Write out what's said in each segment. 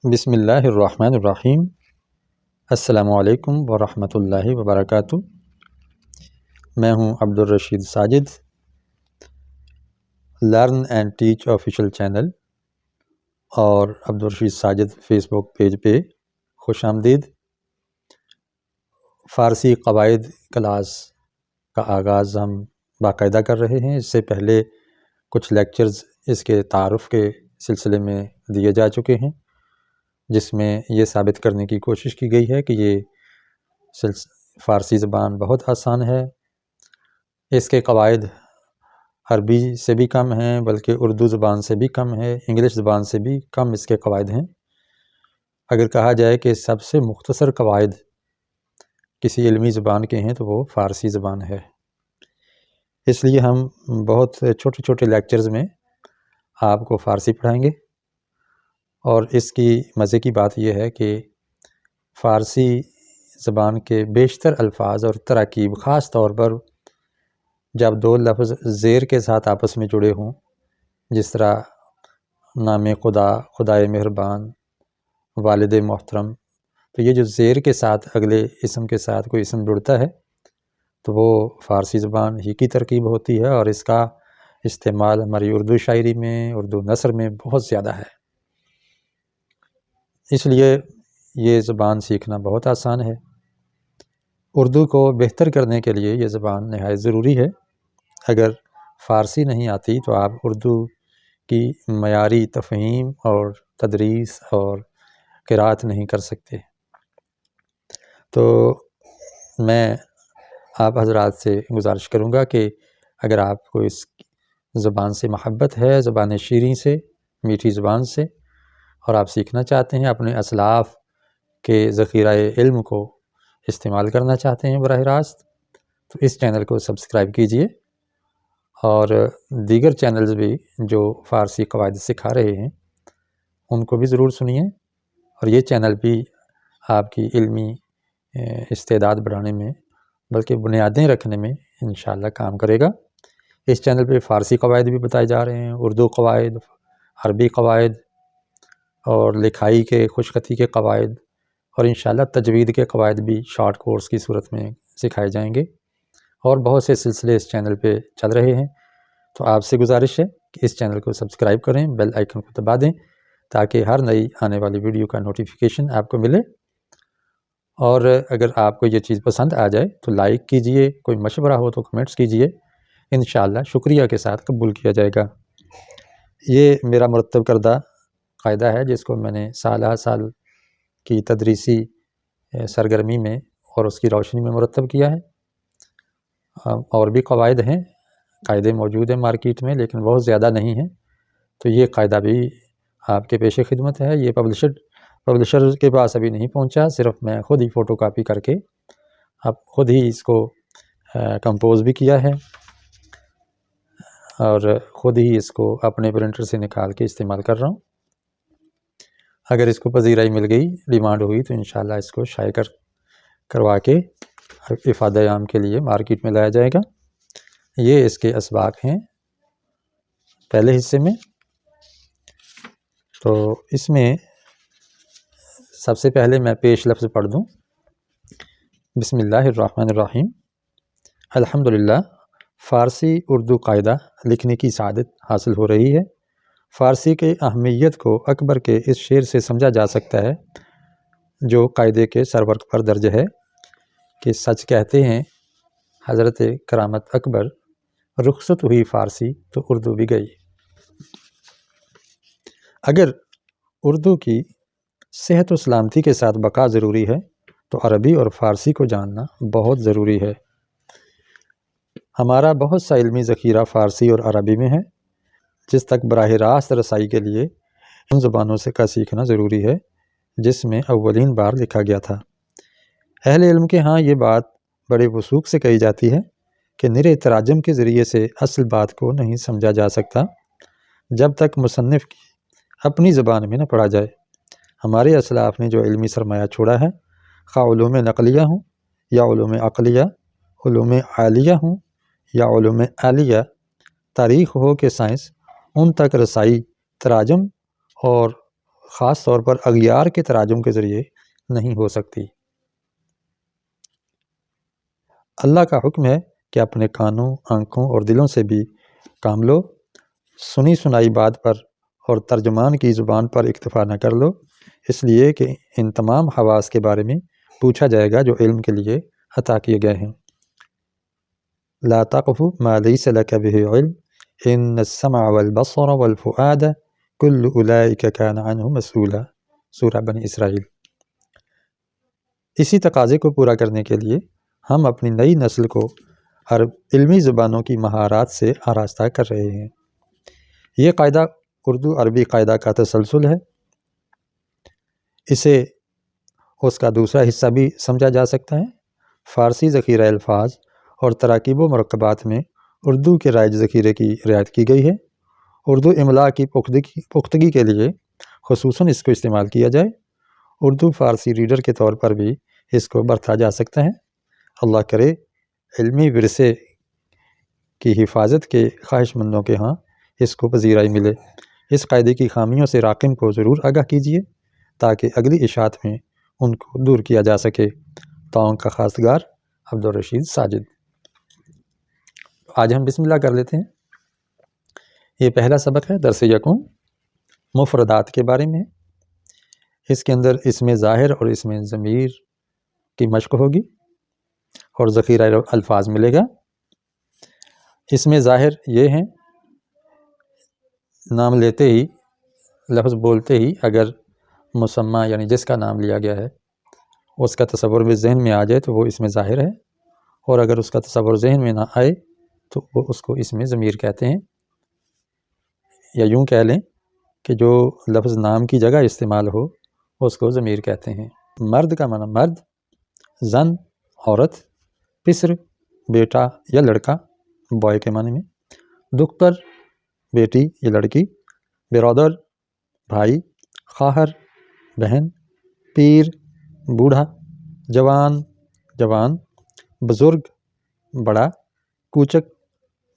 بسم اللہ الرحمن الرحیم۔ السلام علیکم ورحمۃ اللہ وبرکاتہ۔ میں ہوں Abdul Rashid Sajid, learn and teach official channel اور عبدالرشید ساجد فیس بک پیج پہ خوش آمدید۔ فارسی قواعد کلاس کا آغاز ہم باقاعدہ کر رہے ہیں۔ اس سے پہلے کچھ لیکچرز اس کے تعارف کے سلسلے میں دیے جا چکے ہیں، جس میں یہ ثابت کرنے کی کوشش کی گئی ہے کہ یہ فارسی زبان بہت آسان ہے، اس کے قواعد عربی سے بھی کم ہیں، بلکہ اردو زبان سے بھی کم ہے، انگلش زبان سے بھی کم اس کے قواعد ہیں۔ اگر کہا جائے کہ سب سے مختصر قواعد کسی علمی زبان کے ہیں تو وہ فارسی زبان ہے۔ اس لیے ہم بہت چھوٹے چھوٹے لیکچرز میں آپ کو فارسی پڑھائیں گے، اور اس کی مزے کی بات یہ ہے کہ فارسی زبان کے بیشتر الفاظ اور تراکیب، خاص طور پر جب دو لفظ زیر کے ساتھ آپس میں جڑے ہوں، جس طرح نام خدا، خدائے مہربان، والد محترم، تو یہ جو زیر کے ساتھ اگلے اسم کے ساتھ کوئی اسم جڑتا ہے تو وہ فارسی زبان ہی کی ترکیب ہوتی ہے، اور اس کا استعمال ہماری اردو شاعری میں، اردو نثر میں بہت زیادہ ہے۔ اس لیے یہ زبان سیکھنا بہت آسان ہے۔ اردو کو بہتر کرنے کے لیے یہ زبان نہایت ضروری ہے۔ اگر فارسی نہیں آتی تو آپ اردو کی معیاری تفہیم اور تدریس اور قراءت نہیں کر سکتے۔ تو میں آپ حضرات سے گزارش کروں گا کہ اگر آپ کو اس زبان سے محبت ہے، زبان شیریں سے، میٹھی زبان سے، اور آپ سیکھنا چاہتے ہیں، اپنے اسلاف کے ذخیرہ علم کو استعمال کرنا چاہتے ہیں براہ راست، تو اس چینل کو سبسکرائب کیجئے، اور دیگر چینلز بھی جو فارسی قواعد سکھا رہے ہیں ان کو بھی ضرور سنیے، اور یہ چینل بھی آپ کی علمی استعداد بڑھانے میں، بلکہ بنیادیں رکھنے میں انشاءاللہ کام کرے گا۔ اس چینل پہ فارسی قواعد بھی بتائے جا رہے ہیں، اردو قواعد، عربی قواعد، اور لکھائی کے، خوش خطی کے قواعد، اور انشاءاللہ تجوید کے قواعد بھی شارٹ کورس کی صورت میں سکھائے جائیں گے، اور بہت سے سلسلے اس چینل پہ چل رہے ہیں۔ تو آپ سے گزارش ہے کہ اس چینل کو سبسکرائب کریں، بیل آئیکن کو دبا دیں، تاکہ ہر نئی آنے والی ویڈیو کا نوٹیفیکیشن آپ کو ملے۔ اور اگر آپ کو یہ چیز پسند آ جائے تو لائک کیجئے، کوئی مشورہ ہو تو کمنٹس کیجئے، انشاءاللہ شکریہ کے ساتھ قبول کیا جائے گا۔ یہ میرا مرتب کردہ قاعدہ ہے، جس کو میں نے سالہ سال کی تدریسی سرگرمی میں اور اس کی روشنی میں مرتب کیا ہے۔ اور بھی قواعد ہیں، قاعدے موجود ہیں مارکیٹ میں، لیکن بہت زیادہ نہیں ہیں، تو یہ قاعدہ بھی آپ کے پیش خدمت ہے۔ یہ پبلشر کے پاس ابھی نہیں پہنچا، صرف میں خود ہی فوٹو کاپی کر کے اب خود ہی اس کو کمپوز بھی کیا ہے، اور خود ہی اس کو اپنے پرنٹر سے نکال کے استعمال کر رہا ہوں۔ اگر اس کو پذیرائی مل گئی، ڈیمانڈ ہوئی، تو انشاءاللہ اس کو شائع کروا کے افادہ عام کے لیے مارکیٹ میں لایا جائے گا۔ یہ اس کے اسباق ہیں پہلے حصے میں۔ تو اس میں سب سے پہلے میں پیش لفظ پڑھ دوں۔ بسم اللہ الرحمن الرحیم۔ الحمدللہ، فارسی اردو قاعدہ لکھنے کی سعادت حاصل ہو رہی ہے۔ فارسی کے اہمیت کو اکبر کے اس شعر سے سمجھا جا سکتا ہے، جو قاعدے کے سرورق پر درج ہے، کہ سچ کہتے ہیں حضرت کرامت اکبر، رخصت ہوئی فارسی تو اردو بھی گئی۔ اگر اردو کی صحت و سلامتی کے ساتھ بقا ضروری ہے تو عربی اور فارسی کو جاننا بہت ضروری ہے۔ ہمارا بہت سا علمی ذخیرہ فارسی اور عربی میں ہے، جس تک براہ راست رسائی کے لیے ان زبانوں سے کا سیکھنا ضروری ہے جس میں اولین بار لکھا گیا تھا۔ اہل علم کے ہاں یہ بات بڑے وثوق سے کہی جاتی ہے کہ نرے تراجم کے ذریعے سے اصل بات کو نہیں سمجھا جا سکتا جب تک مصنف کی اپنی زبان میں نہ پڑھا جائے۔ ہمارے اسلاف نے جو علمی سرمایہ چھوڑا ہے، خواہ علوم نقلیہ ہوں یا علوم عقلیہ، علوم عالیہ ہوں یا علوم عالیہ، تاریخ ہو کہ سائنس، ان تک رسائی تراجم اور خاص طور پر اغیار کے تراجم کے ذریعے نہیں ہو سکتی۔ اللہ کا حکم ہے کہ اپنے کانوں، آنکھوں اور دلوں سے بھی کام لو، سنی سنائی بات پر اور ترجمان کی زبان پر اکتفا نہ کر لو، اس لیے کہ ان تمام حواس کے بارے میں پوچھا جائے گا جو علم کے لیے عطا کیے گئے ہیں۔ لا تقف ما ليس لك به علم ان السمع والبصر والفؤاد كل اولئك كان عنه مسؤولا، سورہ بنی اسرائیل۔ اسی تقاضے کو پورا کرنے کے لیے ہم اپنی نئی نسل کو علمی زبانوں کی مہارات سے آراستہ کر رہے ہیں۔ یہ قاعدہ اردو عربی قاعدہ کا تسلسل ہے۔ اسے اس کا دوسرا حصہ بھی سمجھا جا سکتا ہے۔ فارسی ذخیرہ الفاظ اور تراکیب و مرکبات میں اردو کے رائج ذخیرے کی رعایت کی گئی ہے۔ اردو املاء کی پختگی کے لیے خصوصاً اس کو استعمال کیا جائے۔ اردو فارسی ریڈر کے طور پر بھی اس کو برتا جا سکتا ہے۔ اللہ کرے علمی ورثے کی حفاظت کے خواہش مندوں کے ہاں اس کو پذیرائی ملے۔ اس قاعدے کی خامیوں سے راقم کو ضرور آگاہ کیجیے تاکہ اگلی اشاعت میں ان کو دور کیا جا سکے۔ تعاون کا خواستگار عبدالرشید ساجد۔ آج ہم بسم اللہ کر لیتے ہیں۔ یہ پہلا سبق ہے درس یکم، مفردات کے بارے میں۔ اس کے اندر اسم ظاہر اور اسم ضمیر کی مشق ہوگی اور ذخیرہ الفاظ ملے گا۔ اسم ظاہر یہ ہیں، نام لیتے ہی، لفظ بولتے ہی اگر مسمى یعنی جس کا نام لیا گیا ہے اس کا تصور بھی ذہن میں آ جائے تو وہ اسم ظاہر ہے، اور اگر اس کا تصور ذہن میں نہ آئے تو وہ اس کو اسم ضمیر کہتے ہیں۔ یا یوں کہہ لیں کہ جو لفظ نام کی جگہ استعمال ہو اس کو ضمیر کہتے ہیں۔ مرد کا معنی مرد، زن عورت، پسر بیٹا یا لڑکا بوائے کے معنی میں، دختر بیٹی یا لڑکی، برادر بھائی، خواہر بہن، پیر بوڑھا، جوان جوان، بزرگ بڑا، کوچک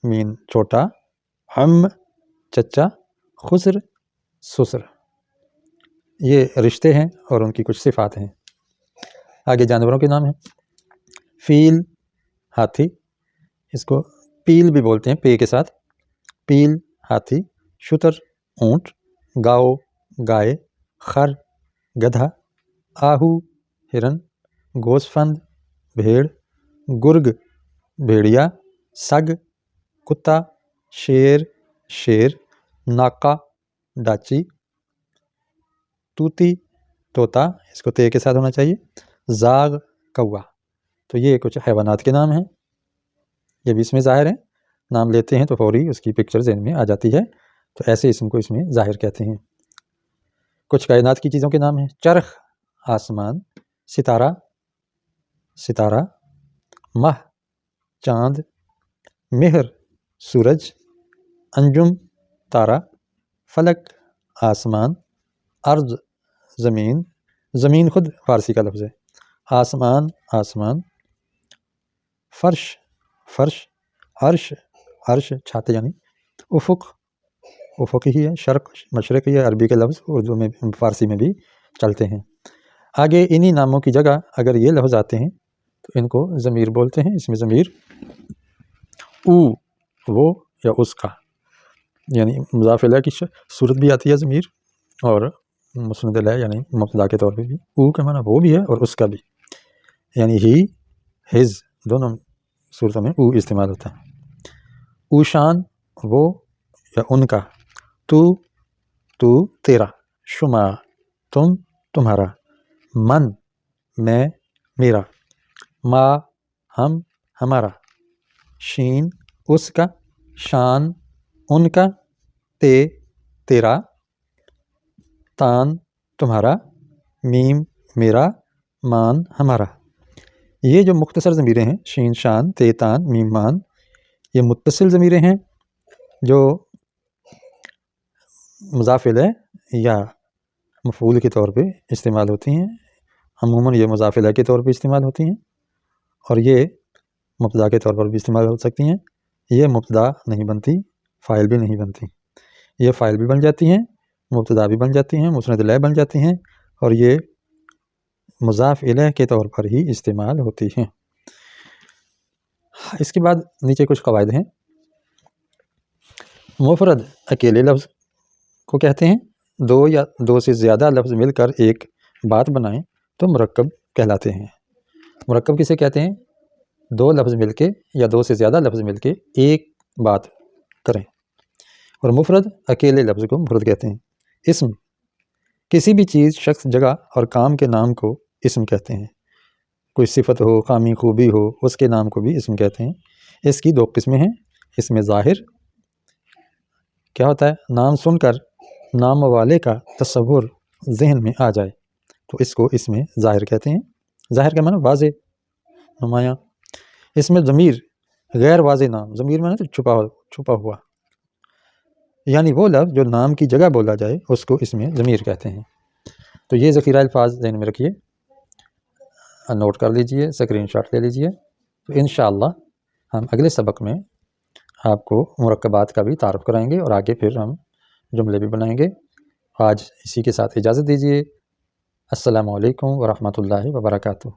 مین چھوٹا، ہم چچا، خسر سسر۔ یہ رشتے ہیں اور ان کی کچھ صفات ہیں۔ آگے جانوروں کے نام ہیں۔ فیل ہاتھی، اس کو پیل بھی بولتے ہیں پے کے ساتھ، پیل ہاتھی، شتر اونٹ، گاؤ گائے، خر گدھا، آہو ہرن، گوسفند بھیڑ، گرگ بھیڑیا، سگ کتا، شیر شیر، ناقہ ڈاچی، طوطی طوطا، اس کو تے کے ساتھ ہونا چاہیے، زاغ کوا۔ تو یہ کچھ حیوانات کے نام ہیں، یہ بھی اسم ظاہر ہیں۔ نام لیتے ہیں تو فوری اس کی پکچر ذہن میں آ جاتی ہے، تو ایسے اسم کو اسم ظاہر کہتے ہیں۔ کچھ کائنات کی چیزوں کے نام ہیں۔ چرخ آسمان، ستارہ ستارہ، ماہ چاند، مہر سورج، انجم تارہ، فلک آسمان، ارض زمین، زمین خود فارسی کا لفظ ہے، آسمان آسمان، فرش فرش، عرش عرش چھاتے یعنی، افق افق ہی ہے، شرق مشرق ہی ہے، عربی کے لفظ اردو میں فارسی میں بھی چلتے ہیں۔ آگے انہی ناموں کی جگہ اگر یہ لفظ آتے ہیں تو ان کو ضمیر بولتے ہیں، اس میں ضمیر او وہ یا اس کا، یعنی مضاف الیہ کی صورت بھی آتی ہے ضمیر، اور مسند الیہ یعنی مبتدا کے طور پہ بھی او کا معنی وہ بھی ہے اور اس کا بھی، یعنی ہی ہز دونوں صورتوں میں او استعمال ہوتا ہے۔ اوشان وہ یا ان کا، تو تیرا، شما تم تمہارا، من میں میرا، ما ہم ہمارا، شین اس کا، شان ان کا، تیرا، تان تمہارا، میم میرا، مان ہمارا۔ یہ جو مختصر ضمیریں ہیں شین شان تے تان میم مان، یہ متصل ضمیریں ہیں جو مضاف الیہ یا مفعول کے طور پہ استعمال ہوتی ہیں۔ عموماً یہ مضاف الیہ کے طور پہ استعمال ہوتی ہیں اور یہ مبتدا کے طور پر بھی استعمال ہو سکتی ہیں۔ یہ مبتدا نہیں بنتی، فاعل بھی نہیں بنتی، یہ فاعل بھی بن جاتی ہیں مبتدا بھی بن جاتی ہیں، مسند الیہ بن جاتی ہیں، اور یہ مضاف الیہ کے طور پر ہی استعمال ہوتی ہیں۔ اس کے بعد نیچے کچھ قواعد ہیں۔ مفرد اکیلے لفظ کو کہتے ہیں، دو یا دو سے زیادہ لفظ مل کر ایک بات بنائیں تو مرکب کہلاتے ہیں۔ مرکب کسے کہتے ہیں؟ دو لفظ مل کے یا دو سے زیادہ لفظ مل کے ایک بات کریں، اور مفرد اکیلے لفظ کو مفرد کہتے ہیں۔ اسم کسی بھی چیز، شخص، جگہ اور کام کے نام کو اسم کہتے ہیں۔ کوئی صفت ہو، خامی، خوبی ہو، اس کے نام کو بھی اسم کہتے ہیں۔ اس کی دو قسمیں ہیں۔ اسم ظاہر کیا ہوتا ہے؟ نام سن کر نام والے کا تصور ذہن میں آ جائے تو اس کو اسم ظاہر کہتے ہیں۔ ظاہر کا معنی واضح، نمایاں۔ اس میں ضمیر غیر واضح نام، ضمیر میں تو چھپا ہوا، یعنی وہ لفظ جو نام کی جگہ بولا جائے اس کو اس میں ضمیر کہتے ہیں۔ تو یہ ذخیرہ الفاظ ذہن میں رکھیے، نوٹ کر لیجئے، اسکرین شاٹ لے لیجئے۔ تو انشاءاللہ ہم اگلے سبق میں آپ کو مرکبات کا بھی تعارف کرائیں گے اور آگے پھر ہم جملے بھی بنائیں گے۔ آج اسی کے ساتھ اجازت دیجئے۔ السلام علیکم ورحمۃ اللہ وبرکاتہ۔